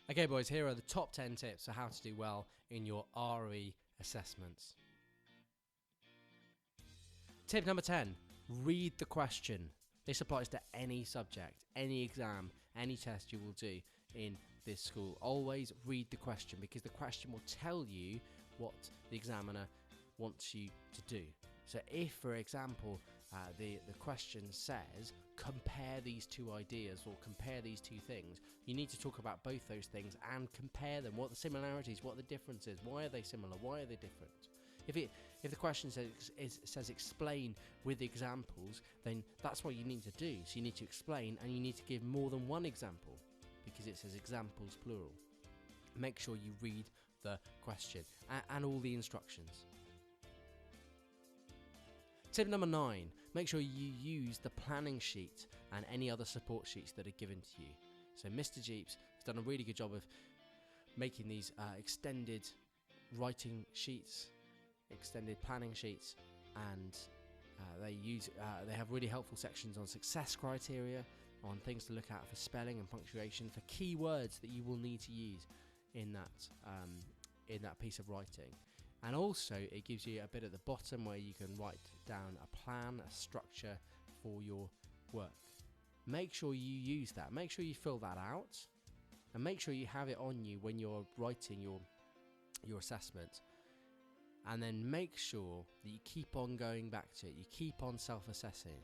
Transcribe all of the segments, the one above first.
Okay boys, here are the top 10 tips for how to do well in your RE assessments. Tip number 10, read the question. This applies to any subject, any exam, any test you will do in this school. Always read the question, because the question will tell you what the examiner wants you to do. So if, for example, the question says compare these two ideas or compare these two things, you need to talk about both those things and compare them. What are the similarities, what are the differences, why are they similar, why are they different? If the question says explain with examples, then that's what you need to do. So you need to explain, and you need to give more than one example, because it says examples plural. Make sure you read the question and all the instructions. Tip number 9, make sure you use the planning sheet and any other support sheets that are given to you. So Mr. Jeeps has done a really good job of making these extended writing sheets, extended planning sheets, and they have really helpful sections on success criteria, on things to look out for spelling and punctuation, for key words that you will need to use in that piece of writing. And also it gives you a bit at the bottom where you can write down a plan, a structure for your work. Make sure you use that, make sure you fill that out, and make sure you have it on you when you're writing your assessment. And then make sure that you keep on going back to it, you keep on self-assessing,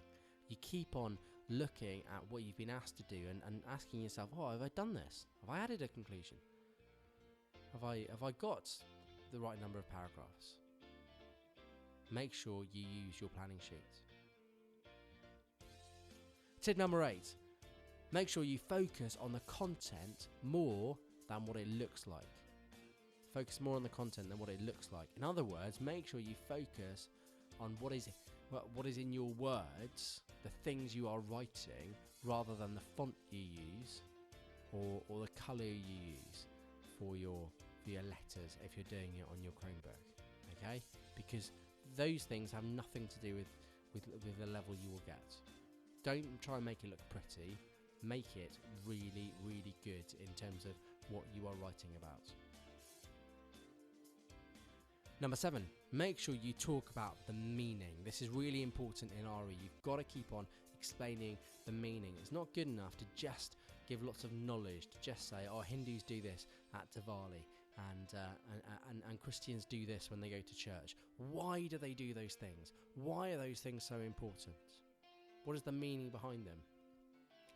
you keep on looking at what you've been asked to do and asking yourself, oh, have I done this? Have I added a conclusion? Have I got the right number of paragraphs? Make sure you use your planning sheet. Tip number 8, make sure you focus on the content more than what it looks like. Focus more on the content than what it looks like. In other words, make sure you focus on what is in your words, the things you are writing, rather than the font you use or the colour you use for your letters if you're doing it on your Chromebook. Okay? Because those things have nothing to do with the level you will get. Don't try and make it look pretty. Make it really, really good in terms of what you are writing about. Number 7, make sure you talk about the meaning. This is really important in RE. You've got to keep on explaining the meaning. It's not good enough to just give lots of knowledge, to just say, oh, Hindus do this at Diwali and Christians do this when they go to church. Why do they do those things? Why are those things so important? What is the meaning behind them?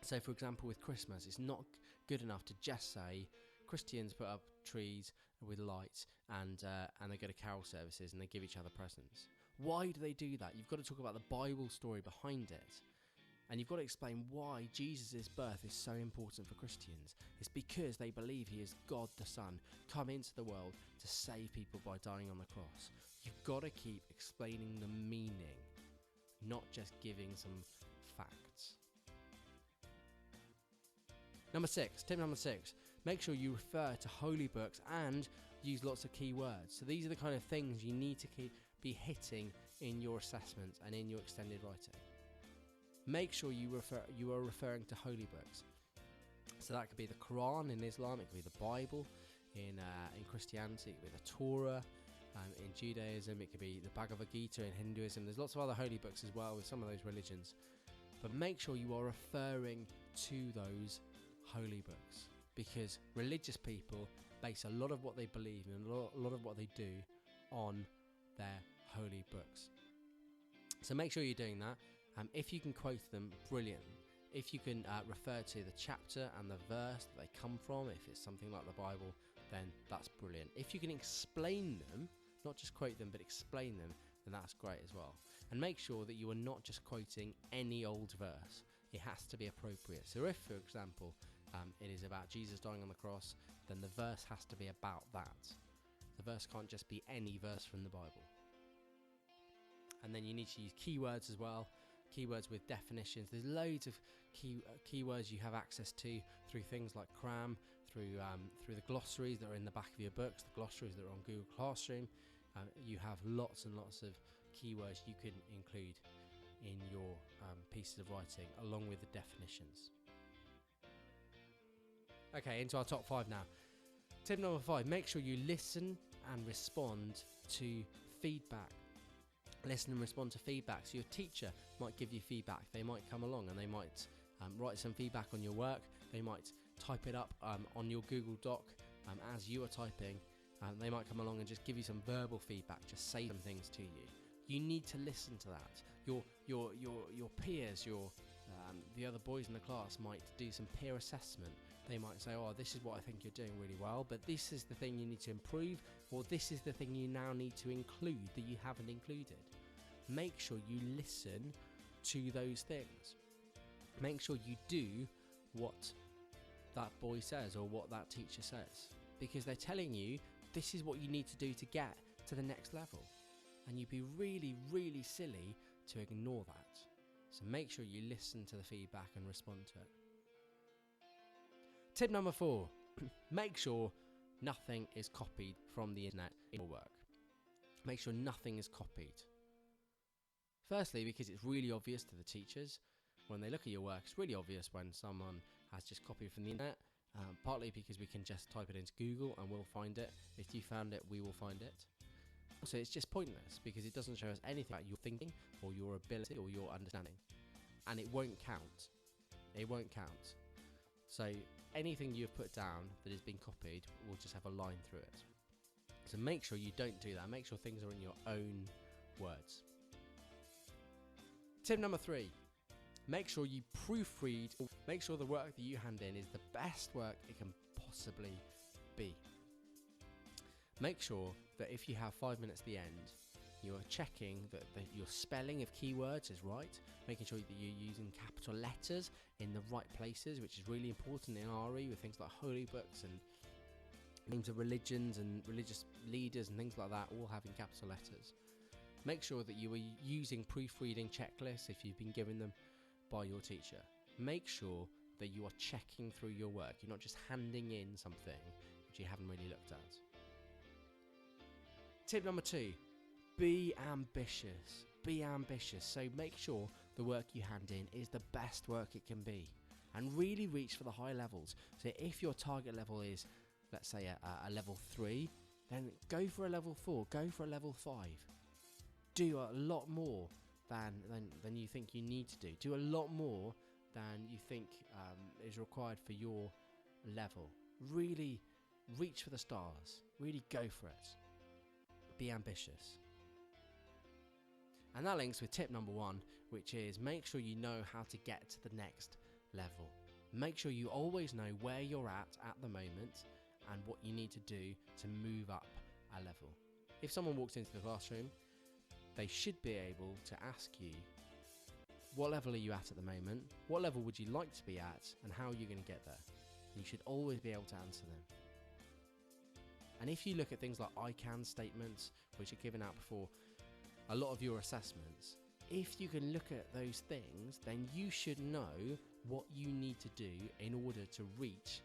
So, for example, with Christmas, it's not good enough to just say Christians put up trees with lights and they go to carol services and they give each other presents. Why do they do that? You've got to talk about the Bible story behind it. And you've got to explain why Jesus' birth is so important for Christians. It's because they believe he is God the Son, come into the world to save people by dying on the cross. You've got to keep explaining the meaning, not just giving some facts. Tip number 6, make sure you refer to holy books and use lots of key words. So these are the kind of things you need to be hitting in your assessments and in your extended writing. Make sure you are referring to holy books. So that could be the Quran in Islam, it could be the Bible in Christianity, it could be the Torah in Judaism, it could be the Bhagavad Gita in Hinduism. There's lots of other holy books as well with some of those religions. But make sure you are referring to those holy books, because religious people base a lot of what they believe and a lot of what they do on their holy books. So make sure you're doing that. If you can quote them, brilliant. If you can refer to the chapter and the verse that they come from, if it's something like the Bible, then that's brilliant. If you can explain them, not just quote them, but explain them, then that's great as well. And make sure that you are not just quoting any old verse. It has to be appropriate. So if, for example, it is about Jesus dying on the cross, then the verse has to be about that. The verse can't just be any verse from the Bible. And then you need to use keywords as well. Keywords with definitions. There's loads of keywords you have access to through things like Cram, through the glossaries that are in the back of your books, the glossaries that are on Google Classroom. You have lots and lots of keywords you can include in your pieces of writing, along with the definitions. Okay, into our top 5 now. Tip number 5, make sure you listen and respond to feedback. Listen and respond to feedback. So your teacher might give you feedback. They might come along and they might write some feedback on your work. They might type it up on your Google Doc as you are typing. They might come along and just give you some verbal feedback, just say some things to you. You need to listen to that. Your peers, the other boys in the class might do some peer assessment. They might say, oh, this is what I think you're doing really well, but this is the thing you need to improve, or this is the thing you now need to include that you haven't included. Make sure you listen to those things. Make sure you do what that boy says or what that teacher says, because they're telling you this is what you need to do to get to the next level. And you'd be really, really silly to ignore that. So make sure you listen to the feedback and respond to it. Tip number 4, make sure nothing is copied from the internet in your work. Make sure nothing is copied. Firstly, because it's really obvious to the teachers when they look at your work. It's really obvious when someone has just copied from the internet, partly because we can just type it into Google and we'll find it. If you found it, we will find it. Also, it's just pointless because it doesn't show us anything about your thinking or your ability or your understanding. And it won't count. It won't count. So anything you've put down that has been copied will just have a line through it. So make sure you don't do that. Make sure things are in your own words. Tip number 3, make sure you proofread. Make sure the work that you hand in is the best work it can possibly be. Make sure that if you have 5 minutes at the end, you're checking that your spelling of keywords is right, making sure that you're using capital letters in the right places, which is really important in RE with things like holy books and names of religions and religious leaders and things like that, all having capital letters. Make sure that you are using proofreading checklists if you've been given them by your teacher. Make sure that you are checking through your work. You're not just handing in something which you haven't really looked at. Tip number 2, be ambitious. Be ambitious. So make sure the work you hand in is the best work it can be and really reach for the high levels. So if your target level is, let's say, a level 3, then go for a level 4, go for a level 5. Do a lot more than you think you need to do. Do a lot more than you think is required for your level. Really reach for the stars. Really go for it. Be ambitious. And that links with tip number 1, which is make sure you know how to get to the next level. Make sure you always know where you're at the moment and what you need to do to move up a level. If someone walks into the classroom, they should be able to ask you, what level are you at the moment? What level would you like to be at? And how are you going to get there? You should always be able to answer them. And if you look at things like I can statements, which are given out before a lot of your assessments, if you can look at those things, then you should know what you need to do in order to reach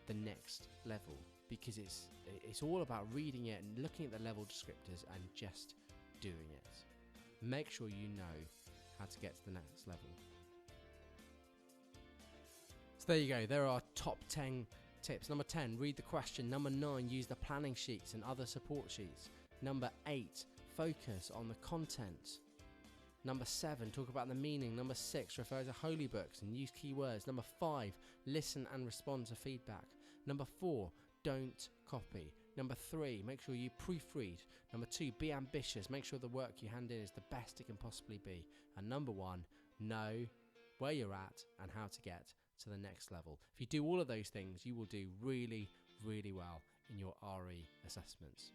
the next level, because it's all about reading it and looking at the level descriptors and just doing it. Make sure you know how to get to the next level. So there you go. There are top 10 tips. Number 10, read the question. Number 9, use the planning sheets and other support sheets. Number 8, focus on the content. Number 7, talk about the meaning. Number 6, refer to holy books and use keywords. Number 5, listen and respond to feedback. Number 4, don't copy. Number 3, make sure you proofread. Number 2, be ambitious. Make sure the work you hand in is the best it can possibly be. And number 1, know where you're at and how to get to the next level. If you do all of those things, you will do really, really well in your RE assessments.